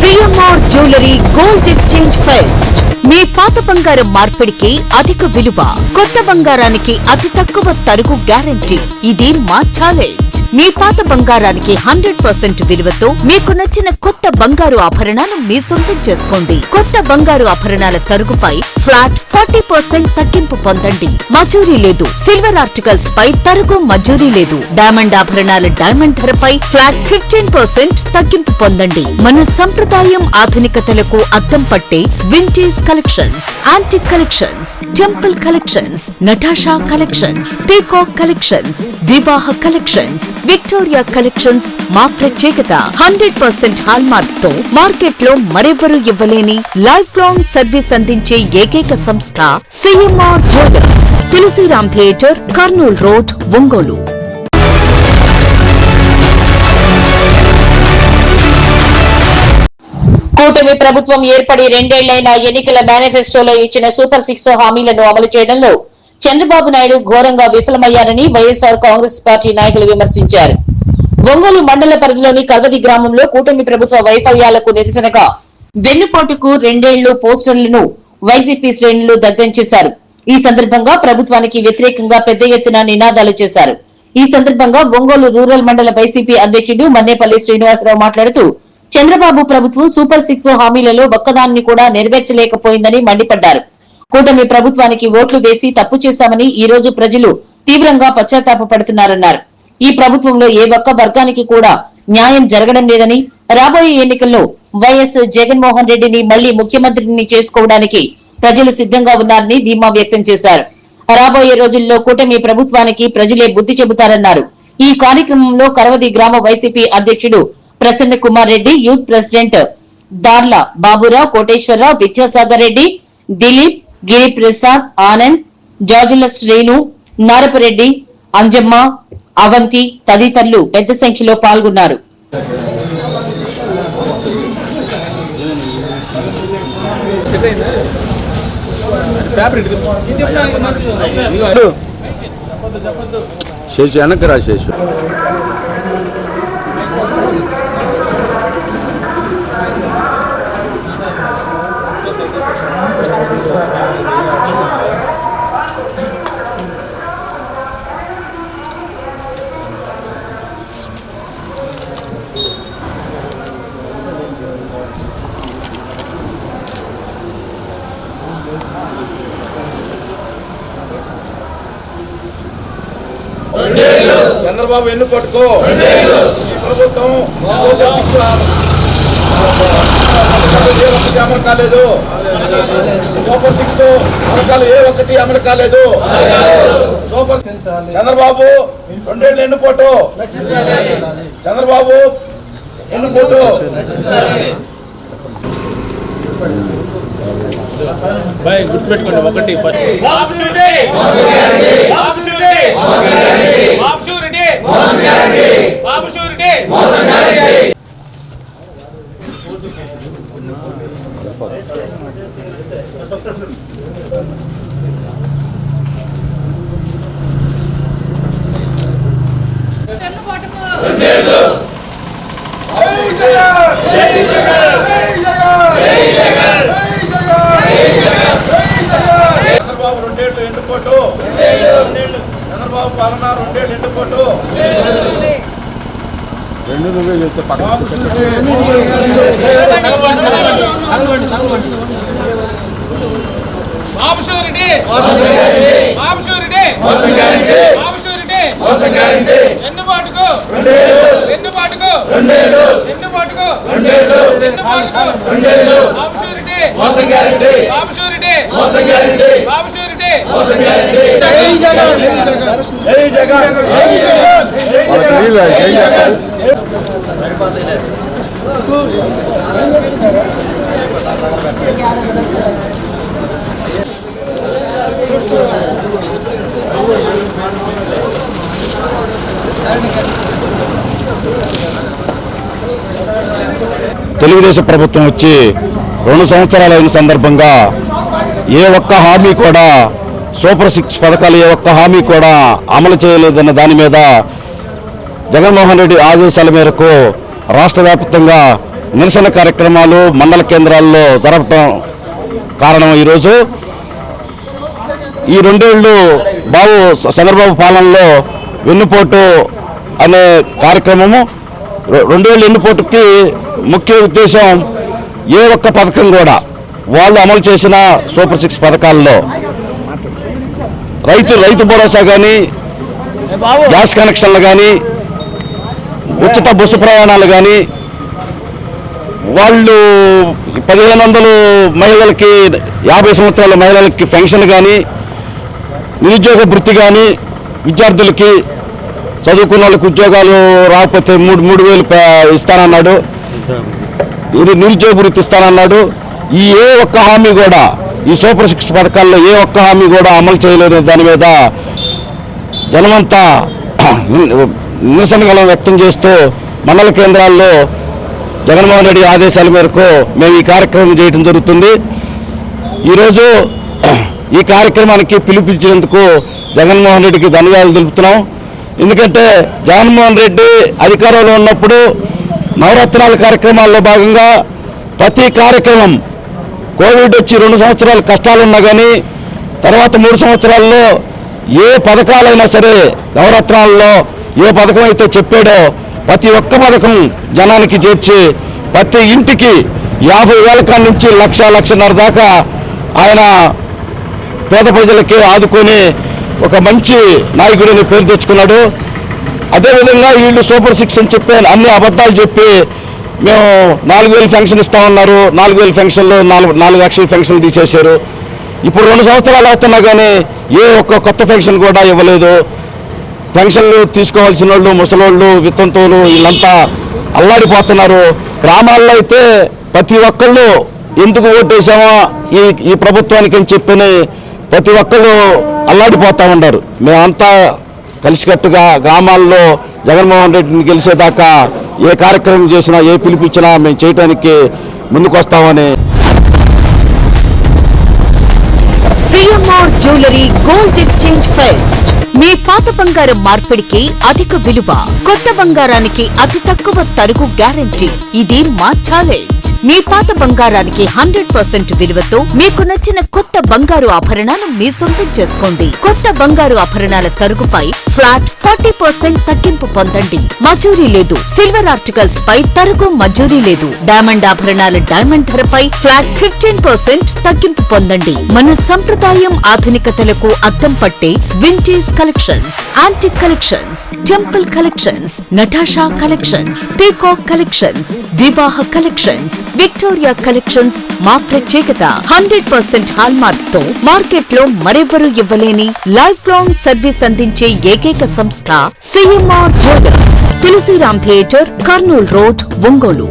CMR jewellery gold exchange fest మీ పాత బంగారం మార్పిడికి అధిక విలువ, కొత్త బంగారానికి అతి తక్కువ తరుగు గ్యారంటీ. ఇది మా ఛాలెంజ్. మీ పాత బంగారానికి 100% విలువతో మీకు నచ్చిన కొత్త బంగారు ఆభరణాలు మీ సొంతం చేసుకోండి. కొత్త బంగారు ఆభరణాల తరుగుపై ఫ్లాట్ 40% తగ్గింపు పొందండి. మజూరీ లేదు. సిల్వర్ ఆర్టికల్స్ పై తరుగు మజూరీ లేదు. డైమండ్ ఆభరణాల డైమండ్ ధరపై ఫ్లాట్ 15% తగ్గింపు పొందండి. మన సంప్రదాయం ఆధునికతలకు అద్దం పట్టే vintage collections, antique collections, temple collections, Natasha collections, peacock collections, వివాహ కలెక్షన్స్, విక్టోరియా కలెక్షన్స్ మా ప్రత్యేకత. 100% హాల్మార్క్ తో మార్కెట్ లో మరెవరూ ఇవ్వలేని లైఫ్ లాంగ్ సర్వీస్ అందించే ఏకైక సంస్థ CMR jewellers, Tulsiram theatre, Kurnool road, Ongole. కూటమి ప్రభుత్వం ఏర్పడి 2 ఏళ్లైన ఎన్నికల మేనిఫెస్టోలో ఇచ్చిన సూపర్ 6 హామీలను అమలు చేయడంలో చంద్రబాబు నాయుడు ఘోరంగా విఫలమయ్యారని వైఎస్ఆర్ కాంగ్రెస్ పార్టీ నాయకులు విమర్శించారు. ఒంగోలు మండల పరిధిలోని కల్వది గ్రామంలో కూటమి ప్రభుత్వ వైఫల్యాలకు నిరసనగా వెన్నుపోటుకు 2 ఏళ్లు పోస్టర్లను వైసీపీ శ్రేణులు దగ్ధం చేశారు. ఈ సందర్భంగా ప్రభుత్వానికి వ్యతిరేకంగా పెద్ద ఎత్తున నినాదాలు చేశారు. ఈ సందర్భంగా ఒంగోలు రూరల్ మండల వైసీపీ అధ్యక్షుడు మన్నేపల్లి శ్రీనివాసరావు మాట్లాడుతూ చంద్రబాబు ప్రభుత్వం సూపర్ 6 హామీలలో ఒక్కదాన్ని కూడా నెరవేర్చలేకపోయిందని మండిపడ్డారు. కూటమి ప్రభుత్వానికి ఓట్లు వేసి తప్పు చేశామని ఈ రోజు ప్రజలు తీవ్రంగా పశ్చాత్తాపడుతున్నారన్నారు. ఈ ప్రభుత్వంలో ఏ ఒక్క వర్గానికి కూడా న్యాయం జరగడం లేదని, రాబోయే ఎన్నికల్లో వైఎస్ జగన్మోహన్ రెడ్డిని మళ్లీ ముఖ్యమంత్రిని చేసుకోవడానికి ప్రజలు సిద్ధంగా ఉన్నారని ధీమా వ్యక్తం చేశారు. రాబోయే రోజుల్లో కూటమి ప్రభుత్వానికి ప్రజలే బుద్ధి చెబుతారన్నారు. ఈ కార్యక్రమంలో కరవది గ్రామ వైసీపీ అధ్యక్షుడు ప్రసన్న కుమార్ రెడ్డి, యూత్ ప్రెసిడెంట్ దార్ల బాబురావు, కోటేశ్వరరావు, విద్యాసాగర్ రెడ్డి, దిలీప్, గిరిప్రసాద్, ఆనంద్, జాజుల శ్రీను, నారపరెడ్డి, అంజమ్మ, అవంతి తదితరులు పెద్ద సంఖ్యలో పాల్గొన్నారు. చంద్రబాబు ఎన్నుకోటుకో ప్రభుత్వం అమలు కాలేదు. సూపర్ 6 పథకాలు ఏ ఒక్కటి అమలు కాలేదు. సూపర్ చంద్రబాబు 2 ఏళ్ళు ఎన్నుకోటు, చంద్రబాబు ఎన్నుకోటు. గుర్తుపెట్టుకోండి, ఒకటి చంద్రబాబు 2 ఏళ్ళు ఎన్నుకోటు, చంద్రబాబు పాలన 2 ఏళ్ళు ఎన్నుకోటు. నువ్వే చెప్తే తెలుగుదేశం ప్రభుత్వం వచ్చి 2 సంవత్సరాలైన సందర్భంగా ఏ ఒక్క హామీ కూడా సూపర్ 6 పథకాలు ఏ ఒక్క హామీ కూడా అమలు చేయలేదన్న దాని మీద జగన్మోహన్ రెడ్డి ఆదేశాల మేరకు రాష్ట్ర వ్యాప్తంగా నిరసన కార్యక్రమాలు మండల కేంద్రాల్లో జరపటం కారణం. ఈరోజు ఈ 2 ఏళ్ళు చంద్రబాబు పాలనలో వెన్నుపోటు అనే కార్యక్రమము, 2 ఏళ్ళు వెన్నుపోటుకి ముఖ్య ఉద్దేశం ఏ ఒక్క పథకం కూడా వాళ్ళు అమలు చేసిన సూపర్ 6 పథకాల్లో రైతు భరోసా కానీ, గ్యాస్ కనెక్షన్లు కానీ, ఉచిత బస్సు ప్రయాణాలు కానీ, వాళ్ళు 1500 మహిళలకి 50 సంవత్సరాల మహిళలకి పెన్షన్ కానీ, నిరుద్యోగ భృతి కానీ, విద్యార్థులకి చదువుకున్న వాళ్ళకి ఉద్యోగాలు రాకపోతే 3,000 ఇస్తానన్నాడు, నిరుద్యోగ భృతి ఇస్తానన్నాడు. ఈ ఏ ఒక్క హామీ కూడా ఈ సూపర్ 6 పథకాల్లో ఏ ఒక్క హామీ కూడా అమలు చేయలేని దాని మీద జనమంతా నిరసనగలం వ్యక్తం చేస్తూ మండల కేంద్రాల్లో జగన్మోహన్ రెడ్డి ఆదేశాల మేరకు మేము ఈ కార్యక్రమం చేయడం జరుగుతుంది. ఈరోజు ఈ కార్యక్రమానికి పిలుపునిచ్చినందుకు జగన్మోహన్ రెడ్డికి ధన్యవాదాలు తెలుపుతున్నాం. ఎందుకంటే జగన్మోహన్ రెడ్డి అధికారంలో ఉన్నప్పుడు నవరత్నాల కార్యక్రమాల్లో భాగంగా ప్రతి కార్యక్రమం, కోవిడ్ వచ్చి 2 సంవత్సరాలు కష్టాలున్నా కానీ తర్వాత 3 సంవత్సరాల్లో ఏ పథకాలైనా సరే నవరత్నాల్లో ఏ పథకం అయితే చెప్పాడో ప్రతి ఒక్క పథకం జనానికి చేర్చి ప్రతి ఇంటికి 50,000 కాడి నుంచి 1,00,000-1,50,000 దాకా ఆయన పేద ప్రజలకి ఆదుకొని ఒక మంచి నాయకుడిని పేరు తెచ్చుకున్నాడు. అదేవిధంగా వీళ్ళు సూపర్ 6 అని చెప్పి అన్ని అబద్ధాలు చెప్పి మేము 4,000 పెన్షన్ ఇస్తామన్నారు. 4,000 పెన్షన్లు 4 లక్షల పెన్షన్లు తీసేశారు. ఇప్పుడు 2 సంవత్సరాలు అవుతున్నా కానీ ఏ ఒక్క కొత్త పెన్షన్ కూడా ఇవ్వలేదు. పెన్షన్లు తీసుకోవాల్సిన వాళ్ళు, ముసలోళ్ళు, వితంతువులు వీళ్ళంతా అల్లాడిపోతున్నారు. గ్రామాల్లో అయితే ప్రతి ఒక్కళ్ళు ఎందుకు ఓటేసామో ఈ ప్రభుత్వానికి అని చెప్పని ప్రతి ఒక్కళ్ళు అల్లాడిపోతూ ఉన్నారు. మేమంతా కలిసికట్టుగా గ్రామాల్లో జగన్మోహన్ రెడ్డిని గెలిచేదాకా ఏ కార్యక్రమం చేసినా, ఏ పిలిపించినా మేము చేయడానికి ముందుకు వస్తామని. CMR jewellery gold exchange fest. మీ పాత బంగారం మార్పిడికి అధిక విలువ, కొత్త బంగారానికి అతి తక్కువ తరుగు గ్యారంటీ. ఇది మా ఛాలెంజ్. మీ పాత బంగారానికి 100% విలువతో మీకు నచ్చిన కొత్త బంగారు ఆభరణాలు మీ సొంతం చేసుకోండి. కొత్త బంగారు ఆభరణాల తరుగుపై ఫ్లాట్ 40% తగ్గింపు పొందండి. మజూరీ లేదు. సిల్వర్ ఆర్టికల్స్ పై తరుగు మజూరీ లేదు. డైమండ్ ఆభరణాల డైమండ్ ధరపై ఫ్లాట్ 15% తగ్గింపు పొందండి. మన సంప్రదాయం ఆధునికతలకు అద్దం పట్టే vintage collections, antique collections, temple collections, Natasha collections, peacock collections, వివాహ కలెక్షన్స్, విక్టోరియా కలెక్షన్స్ మా ప్రత్యేకత. 100% హాల్మార్క్ తో మార్కెట్ లో మరెవరూ ఇవ్వలేని లైఫ్ లాంగ్ సర్వీస్ అందించే ఏకైక సంస్థ CMR jewellers. Tulsiram theatre, Kurnool road, Ongole.